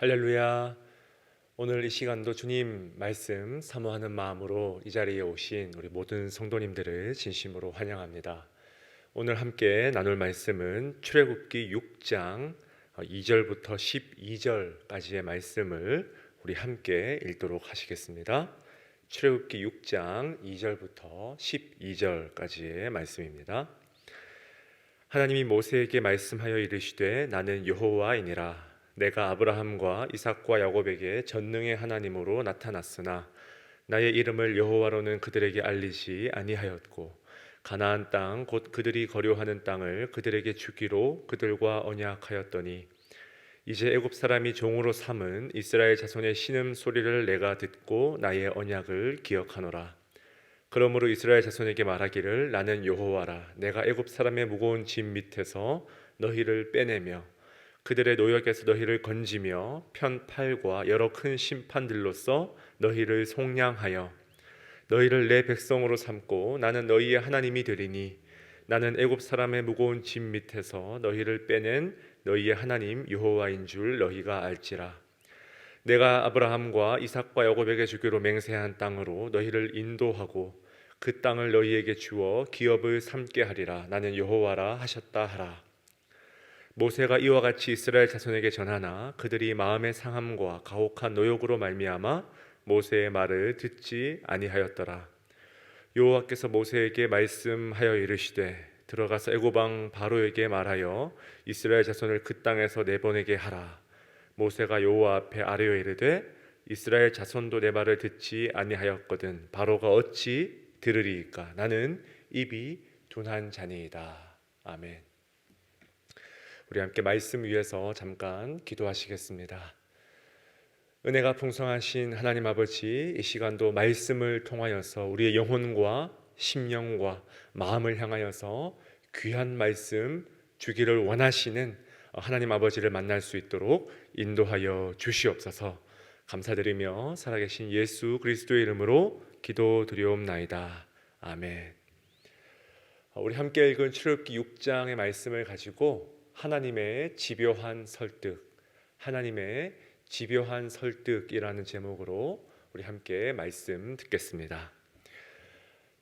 할렐루야. 오늘 이 시간도 주님 말씀 사모하는 마음으로 이 자리에 오신 우리 모든 성도님들을 진심으로 환영합니다. 오늘 함께 나눌 말씀은 출애굽기 6장 2절부터 12절까지의 말씀을 우리 함께 읽도록 하시겠습니다. 출애굽기 6장 2절부터 12절까지의 말씀입니다. 하나님이 모세에게 말씀하여 이르시되 나는 여호와이니라. 내가 아브라함과 이삭과 야곱에게 전능의 하나님으로 나타났으나 나의 이름을 여호와로는 그들에게 알리지 아니하였고 가나안 땅 곧 그들이 거류하는 땅을 그들에게 주기로 그들과 언약하였더니 이제 애굽 사람이 종으로 삼은 이스라엘 자손의 신음 소리를 내가 듣고 나의 언약을 기억하노라. 그러므로 이스라엘 자손에게 말하기를 나는 여호와라. 내가 애굽 사람의 무거운 짐 밑에서 너희를 빼내며 그들의 노역에서 너희를 건지며 편팔과 여러 큰 심판들로서 너희를 속량하여 너희를 내 백성으로 삼고 나는 너희의 하나님이 되리니 나는 애굽 사람의 무거운 짐 밑에서 너희를 빼낸 너희의 하나님 여호와인 줄 너희가 알지라. 내가 아브라함과 이삭과 야곱에게 주기로 맹세한 땅으로 너희를 인도하고 그 땅을 너희에게 주어 기업을 삼게 하리라. 나는 여호와라 하셨다 하라. 모세가 이와 같이 이스라엘 자손에게 전하나 그들이 마음의 상함과 가혹한 노역으로 말미암아 모세의 말을 듣지 아니하였더라. 여호와께서 모세에게 말씀하여 이르시되 들어가서 애굽 왕 바로에게 말하여 이스라엘 자손을 그 땅에서 내보내게 하라. 모세가 여호와 앞에 아뢰어 이르되 이스라엘 자손도 내 말을 듣지 아니하였거든 바로가 어찌 들으리이까. 나는 입이 둔한 자니이다. 아멘. 우리 함께 말씀 위에서 잠깐 기도하시겠습니다. 은혜가 풍성하신 하나님 아버지, 이 시간도 말씀을 통하여서 우리의 영혼과 심령과 마음을 향하여서 귀한 말씀 주기를 원하시는 하나님 아버지를 만날 수 있도록 인도하여 주시옵소서. 감사드리며 살아계신 예수 그리스도의 이름으로 기도드리옵나이다. 아멘. 우리 함께 읽은 출애굽기 6장의 말씀을 가지고 하나님의 집요한 설득, 하나님의 집요한 설득이라는 제목으로 우리 함께 말씀 듣겠습니다.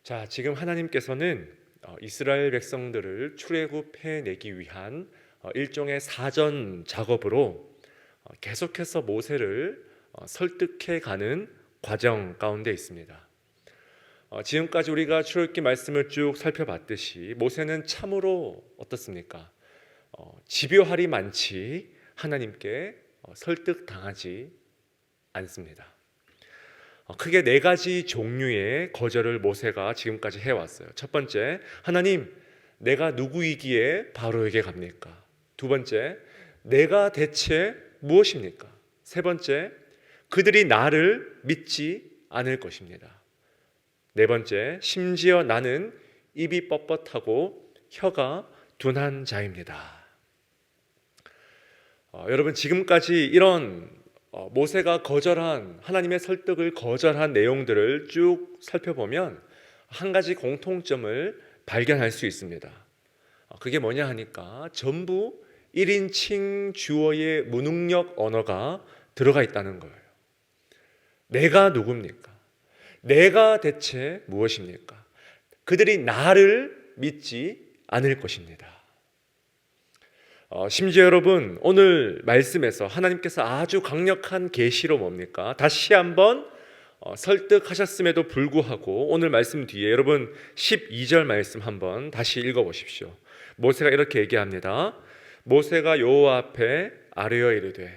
자, 지금 하나님께서는 이스라엘 백성들을 출애굽해내기 위한 일종의 사전 작업으로 계속해서 모세를 설득해가는 과정 가운데 있습니다. 지금까지 우리가 출애굽기 말씀을 쭉 살펴봤듯이 모세는 참으로 어떻습니까? 집요할이 많지 하나님께 설득당하지 않습니다. 크게 네 가지 종류의 거절을 모세가 지금까지 해왔어요. 첫 번째, 하나님, 내가 누구이기에 바로에게 갑니까? 두 번째, 내가 대체 무엇입니까? 세 번째, 그들이 나를 믿지 않을 것입니다. 네 번째, 심지어 나는 입이 뻣뻣하고 혀가 둔한 자입니다. 여러분, 지금까지 이런 모세가 거절한 하나님의 설득을 거절한 내용들을 쭉 살펴보면 한 가지 공통점을 발견할 수 있습니다. 그게 뭐냐 하니까 전부 1인칭 주어의 무능력 언어가 들어가 있다는 거예요. 내가 누굽니까? 내가 대체 무엇입니까? 그들이 나를 믿지 않을 것입니다. 심지어 여러분, 오늘 말씀에서 하나님께서 아주 강력한 계시로 뭡니까? 다시 한번 설득하셨음에도 불구하고 오늘 말씀 뒤에 여러분 12절 말씀 한번 다시 읽어보십시오. 모세가 이렇게 얘기합니다. 모세가 여호와 앞에 아뢰어 이르되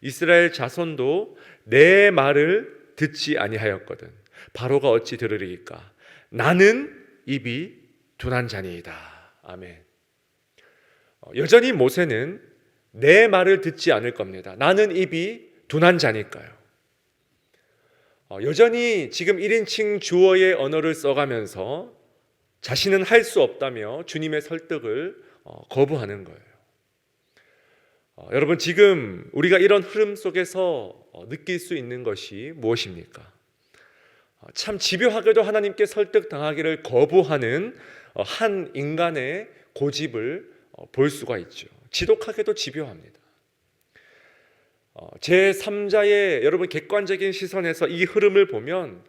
이스라엘 자손도 내 말을 듣지 아니하였거든 바로가 어찌 들으리이까. 나는 입이 둔한 자니이다. 아멘. 여전히 모세는 내 말을 듣지 않을 겁니다. 나는 입이 둔한 자니까요. 여전히 지금 1인칭 주어의 언어를 써가면서 자신은 할 수 없다며 주님의 설득을 거부하는 거예요. 여러분, 지금 우리가 이런 흐름 속에서 느낄 수 있는 것이 무엇입니까? 참 집요하게도 하나님께 설득당하기를 거부하는 한 인간의 고집을 볼 수가 있죠. 지독하게도 집요합니다. 제3자의 여러분 객관적인 시선에서 이 흐름을 보면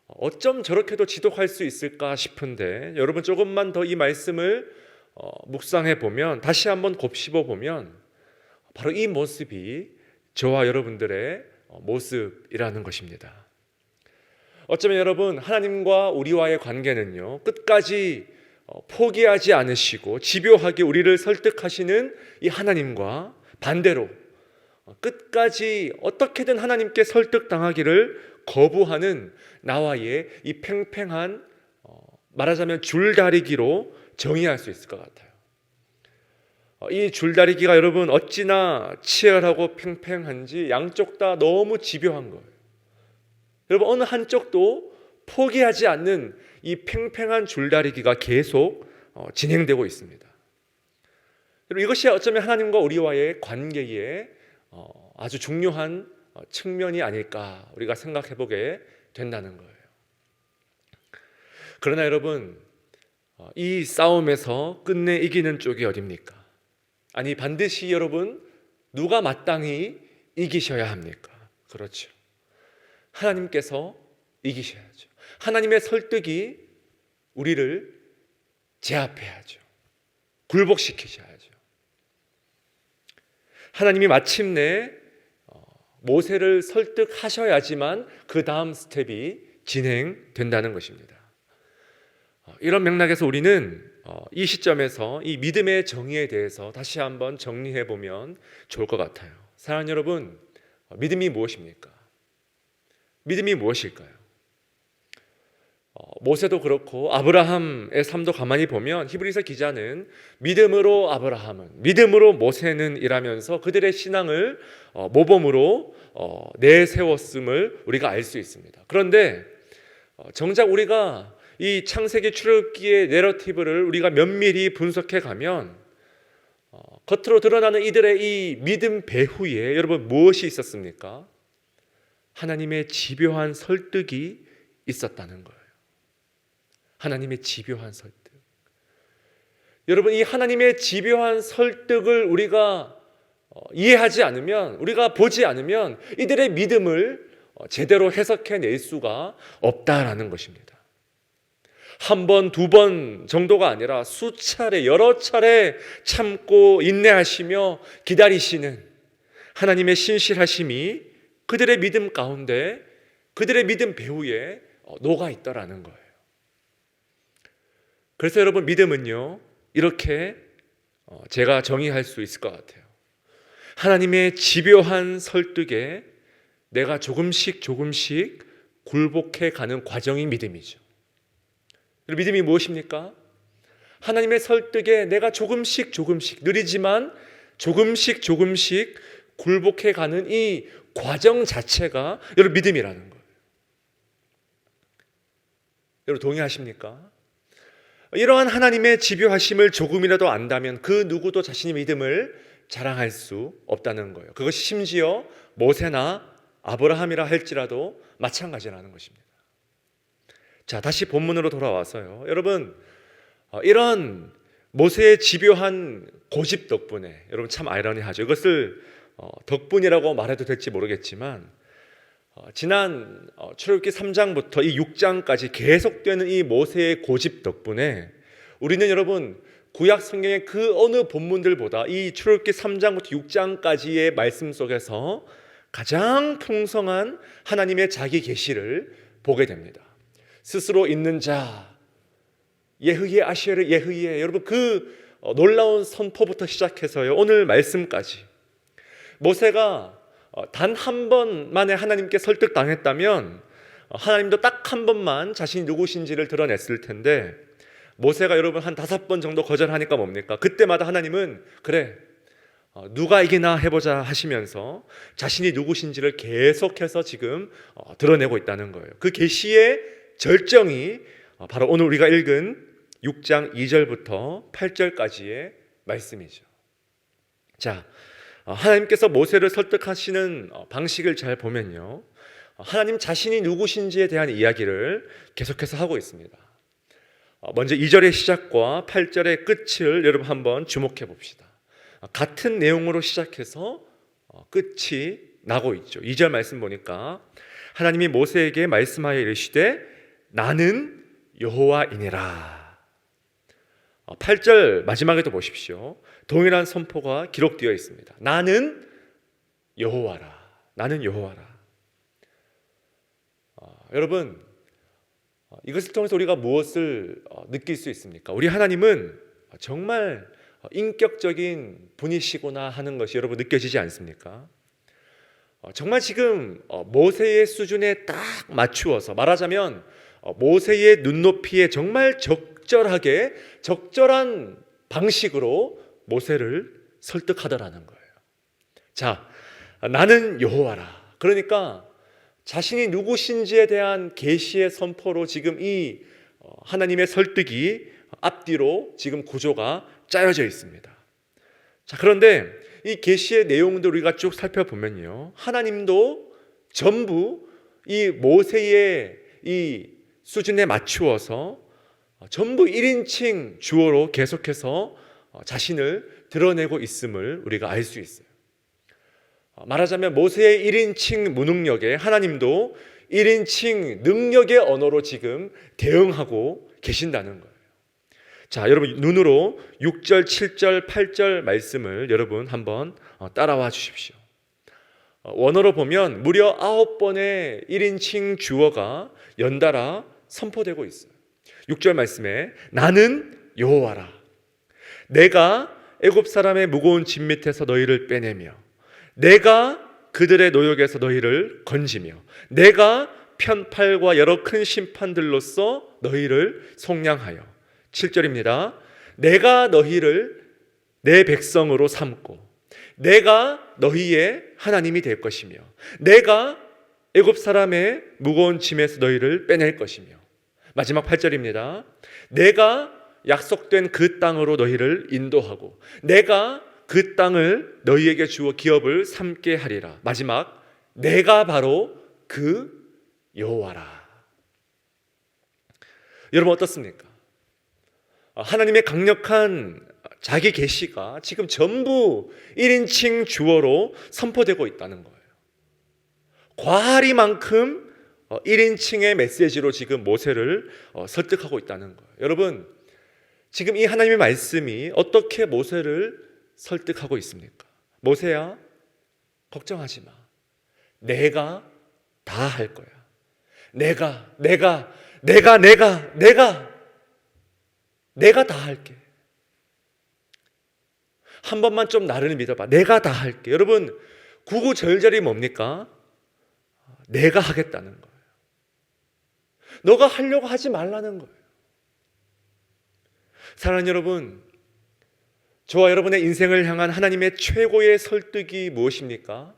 어쩜 저렇게도 지독할 수 있을까 싶은데, 여러분 조금만 더 이 말씀을 묵상해 보면, 다시 한번 곱씹어 보면 바로 이 모습이 저와 여러분들의 모습이라는 것입니다. 어쩌면 여러분, 하나님과 우리와의 관계는요, 끝까지 포기하지 않으시고 집요하게 우리를 설득하시는 이 하나님과 반대로 끝까지 어떻게든 하나님께 설득당하기를 거부하는 나와의 이 팽팽한, 말하자면 줄다리기로 정의할 수 있을 것 같아요. 이 줄다리기가 여러분 어찌나 치열하고 팽팽한지 양쪽 다 너무 집요한 거예요. 여러분, 어느 한쪽도 포기하지 않는 이 팽팽한 줄다리기가 계속 진행되고 있습니다. 여러분, 이것이 어쩌면 하나님과 우리와의 관계에 아주 중요한 측면이 아닐까 우리가 생각해 보게 된다는 거예요. 그러나 여러분, 이 싸움에서 끝내 이기는 쪽이 어딥니까? 아니, 반드시 여러분, 누가 마땅히 이기셔야 합니까? 그렇죠. 하나님께서 이기셔야죠. 하나님의 설득이 우리를 제압해야죠. 굴복시키셔야죠. 하나님이 마침내 모세를 설득하셔야지만 그 다음 스텝이 진행된다는 것입니다. 이런 맥락에서 우리는 이 시점에서 이 믿음의 정의에 대해서 다시 한번 정리해 보면 좋을 것 같아요. 사랑하는 여러분, 믿음이 무엇입니까? 믿음이 무엇일까요? 모세도 그렇고 아브라함의 삶도 가만히 보면 히브리서 기자는 믿음으로 아브라함은, 믿음으로 모세는 이라면서 그들의 신앙을 모범으로 내세웠음을 우리가 알 수 있습니다. 그런데 정작 우리가 이 창세기 출애굽기의 내러티브를 우리가 면밀히 분석해 가면 겉으로 드러나는 이들의 이 믿음 배후에 여러분 무엇이 있었습니까? 하나님의 집요한 설득이 있었다는 거예요. 하나님의 집요한 설득. 여러분, 이 하나님의 집요한 설득을 우리가 이해하지 않으면, 우리가 보지 않으면 이들의 믿음을 제대로 해석해낼 수가 없다라는 것입니다. 한 번, 두 번 정도가 아니라 수차례, 여러 차례 참고 인내하시며 기다리시는 하나님의 신실하심이 그들의 믿음 가운데, 그들의 믿음 배후에 녹아 있더라는 거예요. 그래서 여러분, 믿음은요, 이렇게 제가 정의할 수 있을 것 같아요. 하나님의 집요한 설득에 내가 조금씩 굴복해 가는 과정이 믿음이죠. 믿음이 무엇입니까? 하나님의 설득에 내가 조금씩 느리지만 조금씩 굴복해 가는 이 과정 자체가 여러분 믿음이라는 거예요. 여러분 동의하십니까? 이러한 하나님의 집요하심을 조금이라도 안다면 그 누구도 자신의 믿음을 자랑할 수 없다는 거예요. 그것이 심지어 모세나 아브라함이라 할지라도 마찬가지라는 것입니다. 자, 다시 본문으로 돌아와서요. 여러분, 이런 모세의 집요한 고집 덕분에, 여러분 참 아이러니하죠. 이것을 덕분이라고 말해도 될지 모르겠지만 지난 출애굽기 3장부터 이 6장까지 계속되는 이 모세의 고집 덕분에 우리는 여러분 구약 성경의 그 어느 본문들보다 이 출애굽기 3장부터 6장까지의 말씀 속에서 가장 풍성한 하나님의 자기 계시를 보게 됩니다. 스스로 있는 자, 예흐예 아시에르 예흐예, 여러분 그 놀라운 선포부터 시작해서요 오늘 말씀까지 모세가 단 한 번만에 하나님께 설득당했다면 하나님도 딱 한 번만 자신이 누구신지를 드러냈을 텐데 모세가 여러분 한 5번 정도 거절하니까 뭡니까? 그때마다 하나님은 그래 누가 이기나 해보자 하시면서 자신이 누구신지를 계속해서 지금 드러내고 있다는 거예요. 그 계시의 절정이 바로 오늘 우리가 읽은 6장 2절부터 8절까지의 말씀이죠. 자, 하나님께서 모세를 설득하시는 방식을 잘 보면요 하나님 자신이 누구신지에 대한 이야기를 계속해서 하고 있습니다. 먼저 2절의 시작과 8절의 끝을 여러분 한번 주목해 봅시다. 같은 내용으로 시작해서 끝이 나고 있죠. 2절 말씀 보니까 하나님이 모세에게 말씀하여 이르시되 나는 여호와이니라. 8절 마지막에도 보십시오. 동일한 선포가 기록되어 있습니다. 나는 여호와라. 나는 여호와라. 여러분, 이것을 통해서 우리가 무엇을 느낄 수 있습니까? 우리 하나님은 정말 인격적인 분이시구나 하는 것이 여러분 느껴지지 않습니까? 정말 지금 모세의 수준에 딱 맞추어서 말하자면 모세의 눈높이에 정말 적절하게 적절한 방식으로 모세를 설득하더라는 거예요. 자, 나는 여호와라. 그러니까 자신이 누구신지에 대한 계시의 선포로 지금 이 하나님의 설득이 앞뒤로 지금 구조가 짜여져 있습니다. 자, 그런데 이 계시의 내용들 우리가 쭉 살펴보면요, 하나님도 전부 이 모세의 이 수준에 맞추어서 전부 1인칭 주어로 계속해서 자신을 드러내고 있음을 우리가 알 수 있어요. 말하자면 모세의 1인칭 무능력에 하나님도 1인칭 능력의 언어로 지금 대응하고 계신다는 거예요. 자, 여러분 눈으로 6절, 7절, 8절 말씀을 여러분 한번 따라와 주십시오. 원어로 보면 무려 9번의 1인칭 주어가 연달아 선포되고 있어요. 6절 말씀에 나는 여호와라. 내가 애굽 사람의 무거운 짐 밑에서 너희를 빼내며 내가 그들의 노역에서 너희를 건지며 내가 편팔과 여러 큰 심판들로서 너희를 속량하여 7절입니다. 내가 너희를 내 백성으로 삼고 내가 너희의 하나님이 될 것이며 내가 애굽 사람의 무거운 짐에서 너희를 빼낼 것이며 마지막 8절입니다. 내가 약속된 그 땅으로 너희를 인도하고 내가 그 땅을 너희에게 주어 기업을 삼게 하리라. 마지막 내가 바로 그 여호와라. 여러분 어떻습니까? 하나님의 강력한 자기 계시가 지금 전부 1인칭 주어로 선포되고 있다는 거예요. 과하리만큼 1인칭의 메시지로 지금 모세를 설득하고 있다는 거예요. 여러분, 지금 이 하나님의 말씀이 어떻게 모세를 설득하고 있습니까? 모세야, 걱정하지 마. 내가 다 할 거야. 내가 다 할게. 한 번만 좀 나를 믿어봐. 내가 다 할게. 여러분, 구구절절이 뭡니까? 내가 하겠다는 거예요. 너가 하려고 하지 말라는 거예요. 사랑하는 여러분, 저와 여러분의 인생을 향한 하나님의 최고의 설득이 무엇입니까?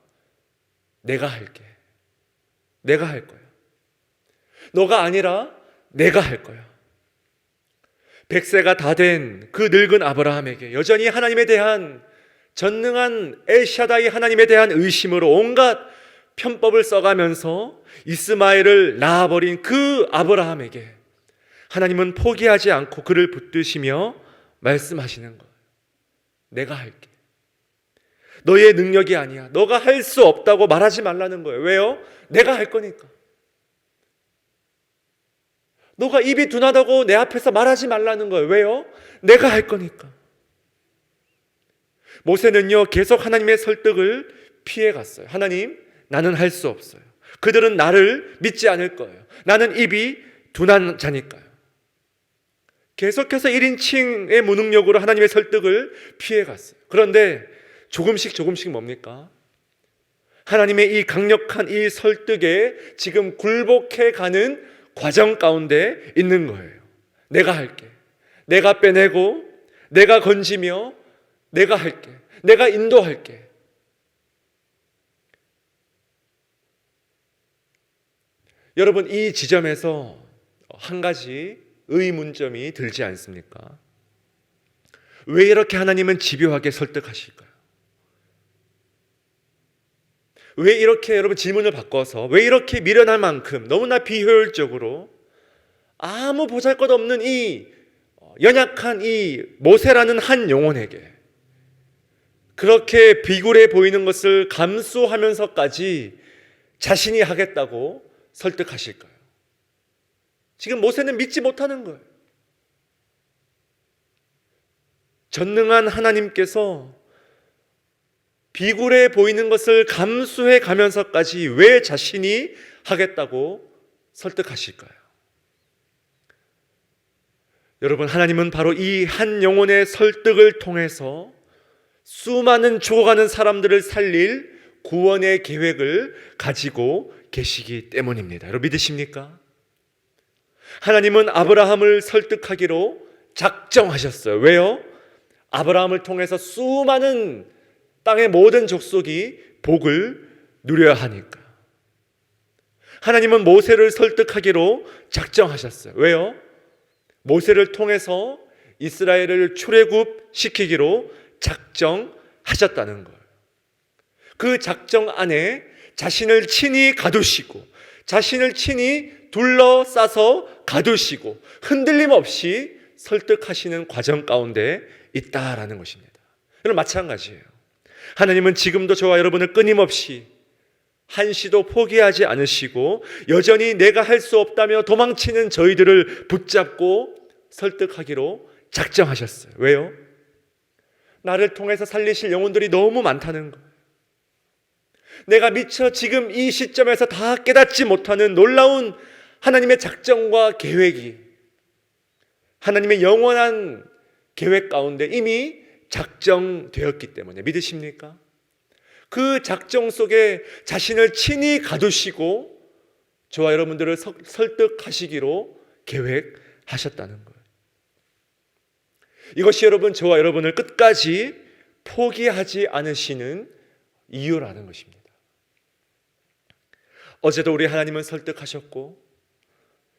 내가 할게. 내가 할 거야. 너가 아니라 내가 할 거야. 100세가 다 된 그 늙은 아브라함에게 여전히 하나님에 대한 전능한 엘샤다이 하나님에 대한 의심으로 온갖 편법을 써가면서 이스마엘을 낳아버린 그 아브라함에게 하나님은 포기하지 않고 그를 붙드시며 말씀하시는 거예요. 내가 할게. 너의 능력이 아니야. 너가 할 수 없다고 말하지 말라는 거예요. 왜요? 내가 할 거니까. 너가 입이 둔하다고 내 앞에서 말하지 말라는 거예요. 왜요? 내가 할 거니까. 모세는요, 계속 하나님의 설득을 피해갔어요. 하나님, 나는 할 수 없어요. 그들은 나를 믿지 않을 거예요. 나는 입이 둔한 자니까요. 계속해서 1인칭의 무능력으로 하나님의 설득을 피해갔어요. 그런데 조금씩 뭡니까? 하나님의 이 강력한 이 설득에 지금 굴복해가는 과정 가운데 있는 거예요. 내가 할게. 내가 빼내고 내가 건지며 내가 할게. 내가 인도할게. 여러분, 이 지점에서 한 가지 의문점이 들지 않습니까? 왜 이렇게 하나님은 집요하게 설득하실까요? 왜 이렇게 여러분 질문을 바꿔서 왜 이렇게 미련할 만큼 너무나 비효율적으로 아무 보잘것없는 이 연약한 이 모세라는 한 영혼에게 그렇게 비굴해 보이는 것을 감수하면서까지 자신이 하겠다고 설득하실까요? 지금 모세는 믿지 못하는 거예요. 전능한 하나님께서 비굴해 보이는 것을 감수해 가면서까지 왜 자신이 하겠다고 설득하실까요? 여러분, 하나님은 바로 이 한 영혼의 설득을 통해서 수많은 죽어가는 사람들을 살릴 구원의 계획을 가지고 계시기 때문입니다. 여러분 믿으십니까? 하나님은 아브라함을 설득하기로 작정하셨어요. 왜요? 아브라함을 통해서 수많은 땅의 모든 족속이 복을 누려야 하니까. 하나님은 모세를 설득하기로 작정하셨어요. 왜요? 모세를 통해서 이스라엘을 출애굽시키기로 작정하셨다는 거예요. 그 작정 안에 자신을 친히 가두시고 자신을 친히 둘러싸서 가두시고 흔들림 없이 설득하시는 과정 가운데 있다라는 것입니다. 여러분 마찬가지예요. 하나님은 지금도 저와 여러분을 끊임없이 한시도 포기하지 않으시고 여전히 내가 할 수 없다며 도망치는 저희들을 붙잡고 설득하기로 작정하셨어요. 왜요? 나를 통해서 살리실 영혼들이 너무 많다는 거예요. 내가 미처 지금 이 시점에서 다 깨닫지 못하는 놀라운 하나님의 작정과 계획이 하나님의 영원한 계획 가운데 이미 작정되었기 때문에 믿으십니까? 그 작정 속에 자신을 친히 가두시고 저와 여러분들을 설득하시기로 계획하셨다는 거예요. 이것이 여러분 저와 여러분을 끝까지 포기하지 않으시는 이유라는 것입니다. 어제도 우리 하나님은 설득하셨고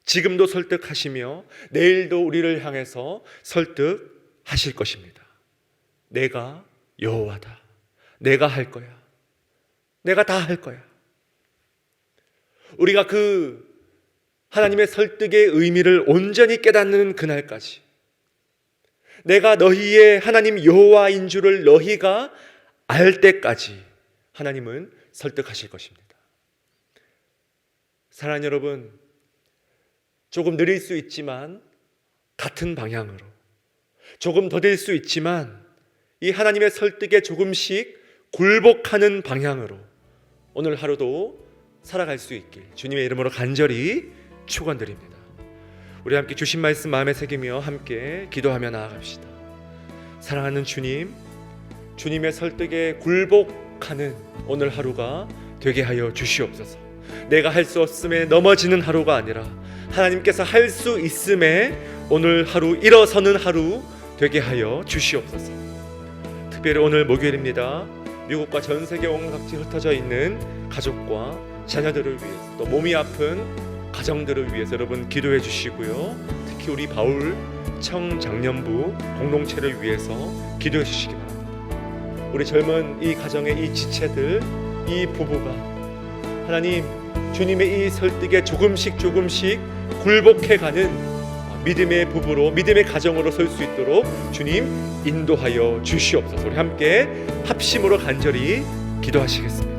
지금도 설득하시며 내일도 우리를 향해서 설득하실 것입니다. 내가 여호와다. 내가 할 거야. 내가 다 할 거야. 우리가 그 하나님의 설득의 의미를 온전히 깨닫는 그날까지 내가 너희의 하나님 여호와인 줄을 너희가 알 때까지 하나님은 설득하실 것입니다. 사랑하는 여러분, 조금 느릴 수 있지만 같은 방향으로, 조금 더딜 수 있지만 이 하나님의 설득에 조금씩 굴복하는 방향으로 오늘 하루도 살아갈 수 있길 주님의 이름으로 간절히 축원드립니다. 우리 함께 주신 말씀 마음에 새기며 함께 기도하며 나아갑시다. 사랑하는 주님, 주님의 설득에 굴복하는 오늘 하루가 되게 하여 주시옵소서. 내가 할 수 없음에 넘어지는 하루가 아니라 하나님께서 할 수 있음에 오늘 하루 일어서는 하루 되게 하여 주시옵소서. 특별히 오늘 목요일입니다. 미국과 전 세계 온 각지 흩어져 있는 가족과 자녀들을 위해서 또 몸이 아픈 가정들을 위해서 여러분 기도해 주시고요. 특히 우리 바울 청장년부 공동체를 위해서 기도해 주시기 바랍니다. 우리 젊은 이 가정의 이 지체들, 이 부부가 하나님 주님의 이 설득에 조금씩 굴복해가는 믿음의 부부로, 믿음의 가정으로 설 수 있도록 주님 인도하여 주시옵소서. 우리 함께 합심으로 간절히 기도하시겠습니다.